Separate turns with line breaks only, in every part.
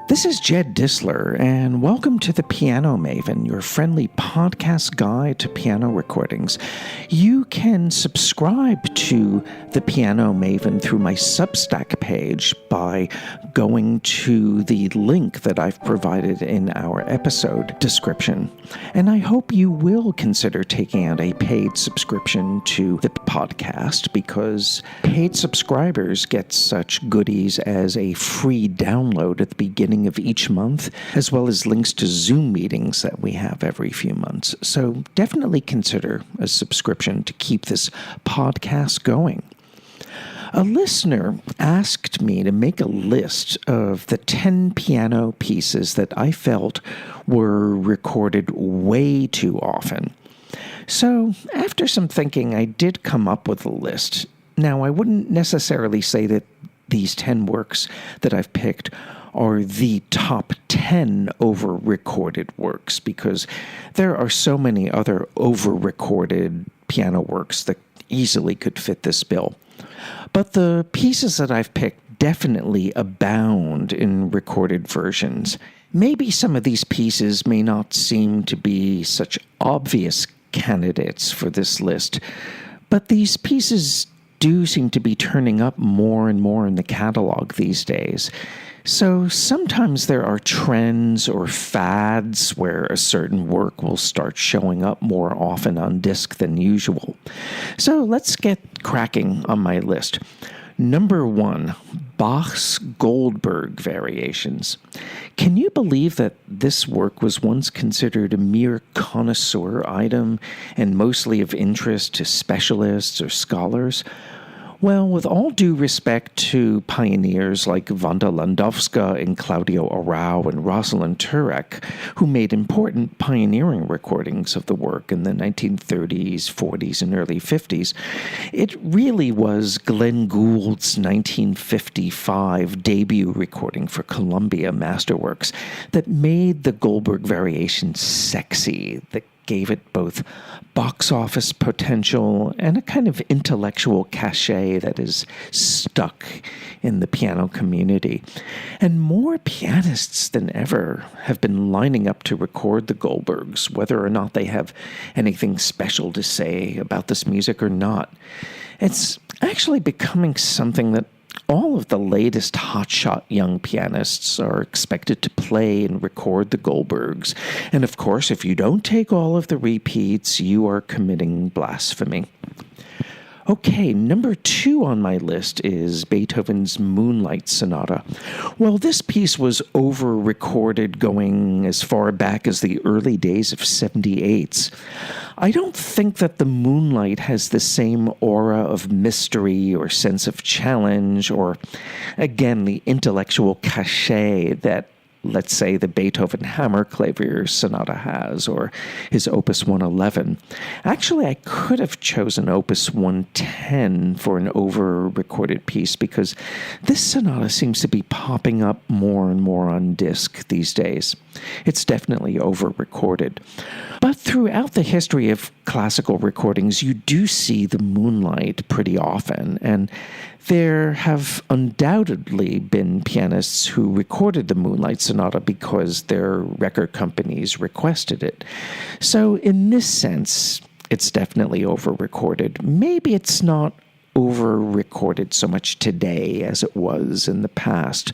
This is Jed Disler, and welcome to The Piano Maven, your friendly podcast guide to piano recordings. You can subscribe to The Piano Maven through my Substack page by going to the link that I've provided in our episode description. And I hope you will consider taking out a paid subscription to the podcast, because paid subscribers get such goodies as a free download at the beginning of each month, as well as links to Zoom meetings that we have every few months. So definitely consider a subscription to keep this podcast going. A listener asked me to make a list of the 10 piano pieces that I felt were recorded way too often. So after some thinking, I did come up with a list. Now, I wouldn't necessarily say that these 10 works that I've picked are the top 10 over-recorded works, because there are so many other over-recorded piano works that easily could fit this bill. But the pieces that I've picked definitely abound in recorded versions. Maybe some of these pieces may not seem to be such obvious candidates for this list, but these pieces do seem to be turning up more and more in the catalog these days. So sometimes there are trends or fads where a certain work will start showing up more often on disc than usual. So let's get cracking on my list. Number 1, Bach's Goldberg Variations. Can you believe that this work was once considered a mere connoisseur item and mostly of interest to specialists or scholars? Well, with all due respect to pioneers like Wanda Landowska and Claudio Arrau and Rosalind Turek, who made important pioneering recordings of the work in the 1930s, 40s, and early 50s, it really was Glenn Gould's 1955 debut recording for Columbia Masterworks that made the Goldberg Variations sexy, that gave it both box office potential and a kind of intellectual cachet that is stuck in the piano community. And more pianists than ever have been lining up to record the Goldbergs, whether or not they have anything special to say about this music or not. It's actually becoming something that all of the latest hotshot young pianists are expected to play and record the Goldbergs. And of course, if you don't take all of the repeats, you are committing blasphemy. Okay, number 2 on my list is Beethoven's Moonlight Sonata. Well, this piece was over-recorded going as far back as the early days of 78s. I don't think that the Moonlight has the same aura of mystery or sense of challenge or, again, the intellectual cachet that, let's say, the Beethoven Hammerklavier Sonata has, or his Opus 111. Actually, I could have chosen Opus 110 for an over-recorded piece, because this sonata seems to be popping up more and more on disc these days. It's definitely over-recorded. But throughout the history of classical recordings, you do see the Moonlight pretty often, and there have undoubtedly been pianists who recorded the Moonlight Sonata because their record companies requested it. So in this sense, it's definitely over-recorded. Maybe it's not over-recorded so much today as it was in the past,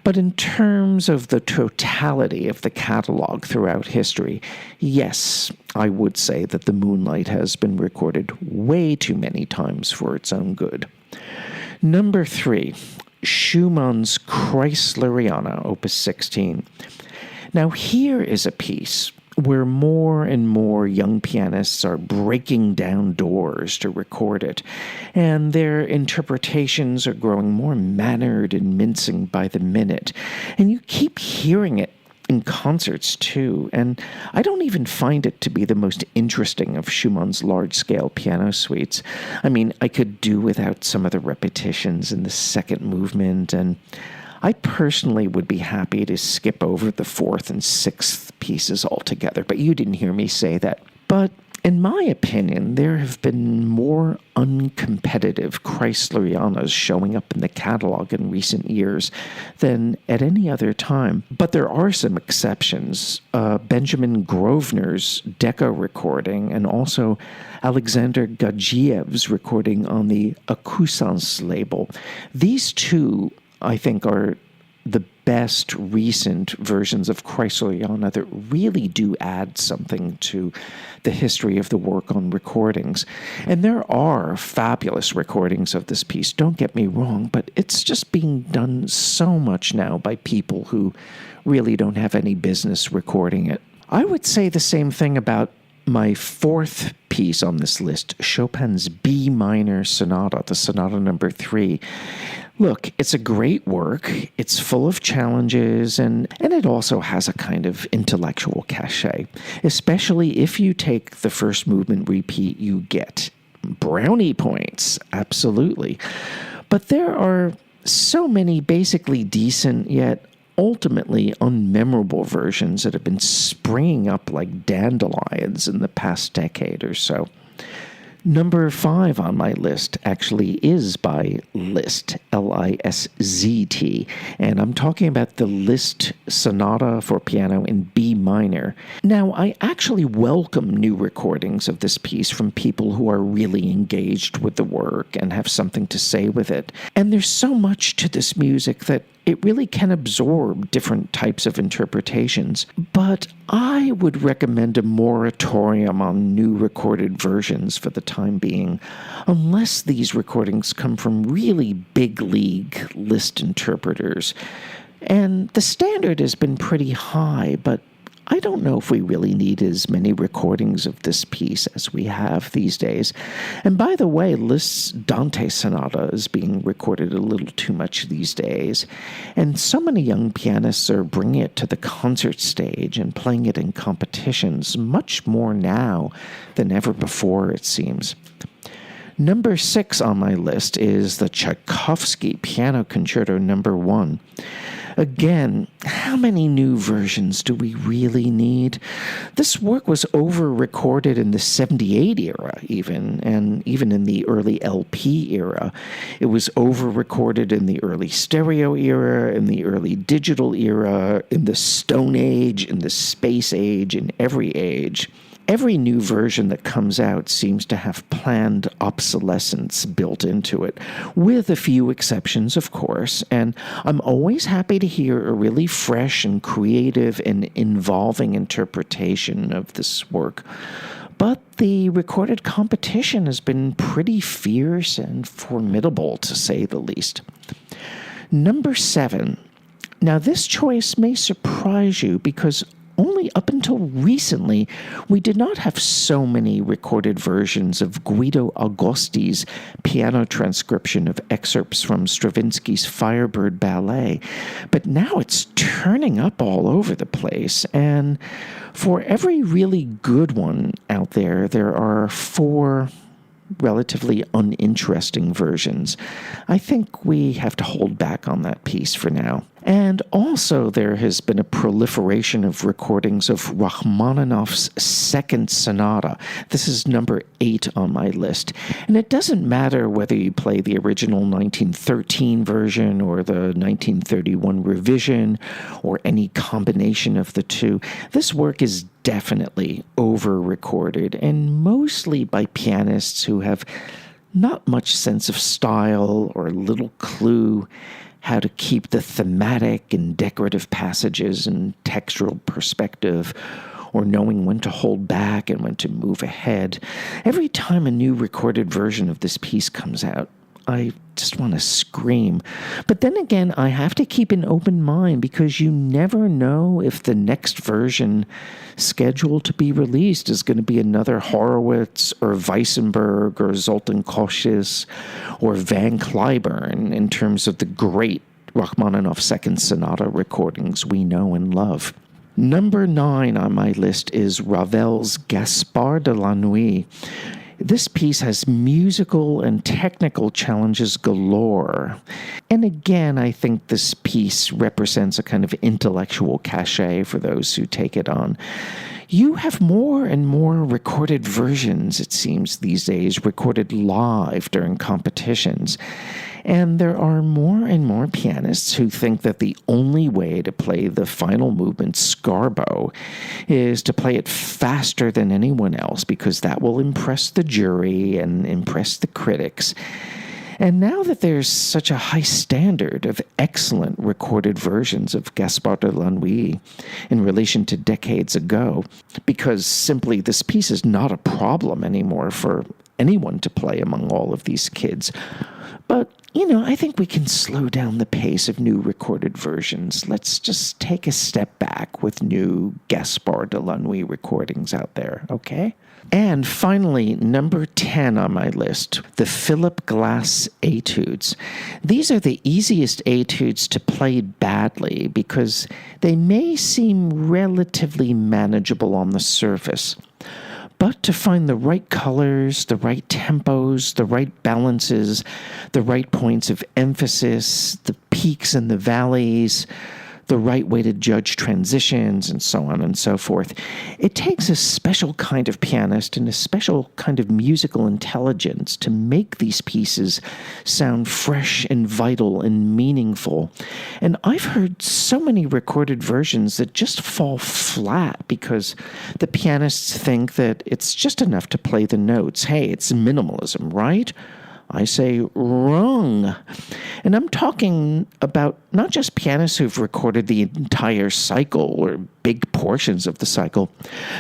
but in terms of the totality of the catalog throughout history, yes, I would say that the Moonlight has been recorded way too many times for its own good. Number 3, Schumann's Kreisleriana, Opus 16. Now, here is a piece where more and more young pianists are breaking down doors to record it, and their interpretations are growing more mannered and mincing by the minute, and you keep hearing it in concerts too, and I don't even find it to be the most interesting of Schumann's large-scale piano suites. I mean, I could do without some of the repetitions in the second movement, and I personally would be happy to skip over the 4th and 6th pieces altogether, but you didn't hear me say that. But In my opinion, there have been more uncompetitive Kreislerianas showing up in the catalog in recent years than at any other time. But there are some exceptions. Benjamin Grosvenor's Decca recording and also Alexander Gajiev's recording on the Acousance label. These two, I think, are the best recent versions of Kreisleriana that really do add something to the history of the work on recordings. And there are fabulous recordings of this piece, don't get me wrong, but it's just being done so much now by people who really don't have any business recording it. I would say the same thing about my fourth piece on this list, Chopin's B minor sonata, the sonata number 3. Look, it's a great work, it's full of challenges, and it also has a kind of intellectual cachet. Especially if you take the first movement repeat, you get brownie points, absolutely. But there are so many basically decent yet ultimately unmemorable versions that have been springing up like dandelions in the past decade or so. Number 5 on my list actually is by Liszt, Liszt, and I'm talking about the Liszt Sonata for Piano in B minor. Now, I actually welcome new recordings of this piece from people who are really engaged with the work and have something to say with it. And there's so much to this music that it really can absorb different types of interpretations, but I would recommend a moratorium on new recorded versions for the time being, unless these recordings come from really big league Liszt interpreters. And the standard has been pretty high, but I don't know if we really need as many recordings of this piece as we have these days. And by the way, Liszt's Dante Sonata is being recorded a little too much these days. And so many young pianists are bringing it to the concert stage and playing it in competitions much more now than ever before, it seems. Number 6 on my list is the Tchaikovsky Piano Concerto No. 1. Again, how many new versions do we really need? This work was over-recorded in the 78 era even, and even in the early LP era. It was over-recorded in the early stereo era, in the early digital era, in the Stone Age, in the Space Age, in every age. Every new version that comes out seems to have planned obsolescence built into it, with a few exceptions, of course, and I'm always happy to hear a really fresh and creative and involving interpretation of this work. But the recorded competition has been pretty fierce and formidable, to say the least. Number 7. Now, this choice may surprise you because only up until recently, we did not have so many recorded versions of Guido Agosti's piano transcription of excerpts from Stravinsky's Firebird ballet. But now it's turning up all over the place, and for every really good one out there, there are 4 relatively uninteresting versions. I think we have to hold back on that piece for now. And also there has been a proliferation of recordings of Rachmaninoff's Second Sonata. This is number 8 on my list. And it doesn't matter whether you play the original 1913 version or the 1931 revision or any combination of the two. This work is definitely over-recorded, and mostly by pianists who have not much sense of style or little clue how to keep the thematic and decorative passages in textural perspective, or knowing when to hold back and when to move ahead. Every time a new recorded version of this piece comes out, I just want to scream. But then again, I have to keep an open mind because you never know if the next version scheduled to be released is going to be another Horowitz or Weissenberg or Zoltan Kostis or Van Cliburn in terms of the great Rachmaninoff Second Sonata recordings we know and love. Number 9 on my list is Ravel's Gaspard de la Nuit. This piece has musical and technical challenges galore. And again, I think this piece represents a kind of intellectual cachet for those who take it on. You have more and more recorded versions, it seems, these days, recorded live during competitions. And there are more and more pianists who think that the only way to play the final movement scarbo is to play it faster than anyone else, because that will impress the jury and impress the critics. And now that there's such a high standard of excellent recorded versions of Gaspard de la Nuit in relation to decades ago, because simply this piece is not a problem anymore for anyone to play among all of these kids. But, I think we can slow down the pace of new recorded versions. Let's just take a step back with new Gaspard de la Nuit recordings out there, okay? And finally, number 10 on my list, the Philip Glass Etudes. These are the easiest etudes to play badly because they may seem relatively manageable on the surface. But to find the right colors, the right tempos, the right balances, the right points of emphasis, the peaks and the valleys, the right way to judge transitions, and so on and so forth. It takes a special kind of pianist and a special kind of musical intelligence to make these pieces sound fresh and vital and meaningful. And I've heard so many recorded versions that just fall flat because the pianists think that it's just enough to play the notes. Hey, it's minimalism, right? I say wrong. And I'm talking about not just pianists who've recorded the entire cycle or big portions of the cycle,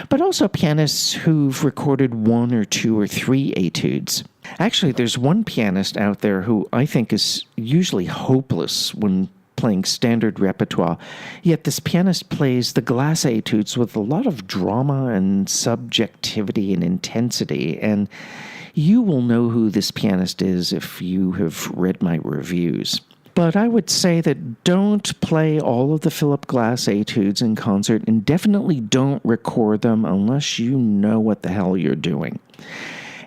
but also pianists who've recorded 1 or 2 or 3 etudes. Actually, there's one pianist out there who I think is usually hopeless when playing standard repertoire, yet this pianist plays the Glass Etudes with a lot of drama and subjectivity and intensity, and you will know who this pianist is if you have read my reviews. But I would say that don't play all of the Philip Glass Etudes in concert, and definitely don't record them unless you know what the hell you're doing.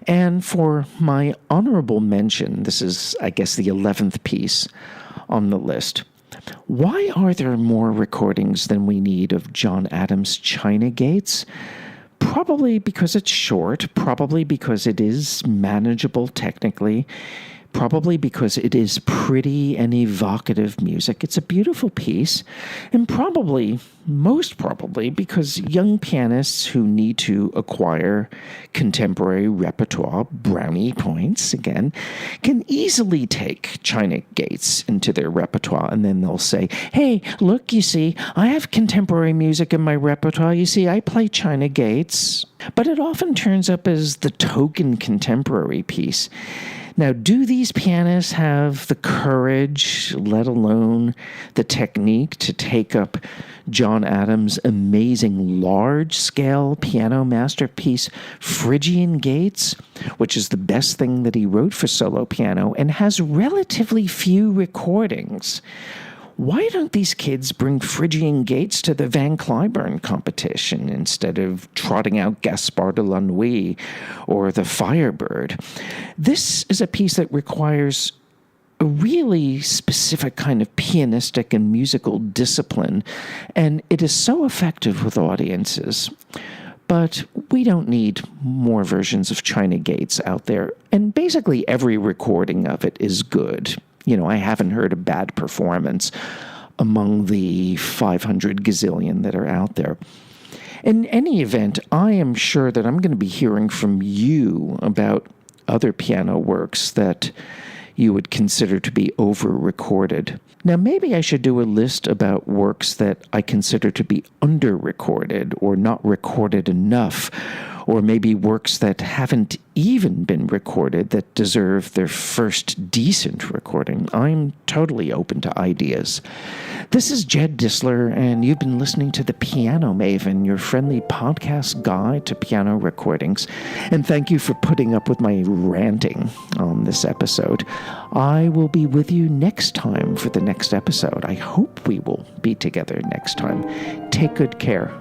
And for my honorable mention, this is, I guess, the 11th piece on the list. Why are there more recordings than we need of John Adams' China Gates? Probably because it's short, probably because it is manageable technically, probably because it is pretty and evocative music. It's a beautiful piece, and probably, most probably, because young pianists who need to acquire contemporary repertoire, brownie points again, can easily take China Gates into their repertoire, and then they'll say, hey, look, you see, I have contemporary music in my repertoire. You see, I play China Gates. But it often turns up as the token contemporary piece. Now, do these pianists have the courage, let alone the technique, to take up John Adams' amazing large-scale piano masterpiece, Phrygian Gates, which is the best thing that he wrote for solo piano and has relatively few recordings? Why don't these kids bring Phrygian Gates to the Van Cliburn competition instead of trotting out Gaspard de la Nuit or the Firebird? This is a piece that requires a really specific kind of pianistic and musical discipline, and it is so effective with audiences. But we don't need more versions of China Gates out there, and basically every recording of it is good. I haven't heard a bad performance among the 500 gazillion that are out there. In any event, I am sure that I'm going to be hearing from you about other piano works that you would consider to be over-recorded. Now, maybe I should do a list about works that I consider to be under-recorded or not recorded enough, or maybe works that haven't even been recorded that deserve their first decent recording. I'm totally open to ideas. This is Jed Disler, and you've been listening to The Piano Maven, your friendly podcast guide to piano recordings. And thank you for putting up with my ranting on this episode. I will be with you next time for the next episode. I hope we will be together next time. Take good care.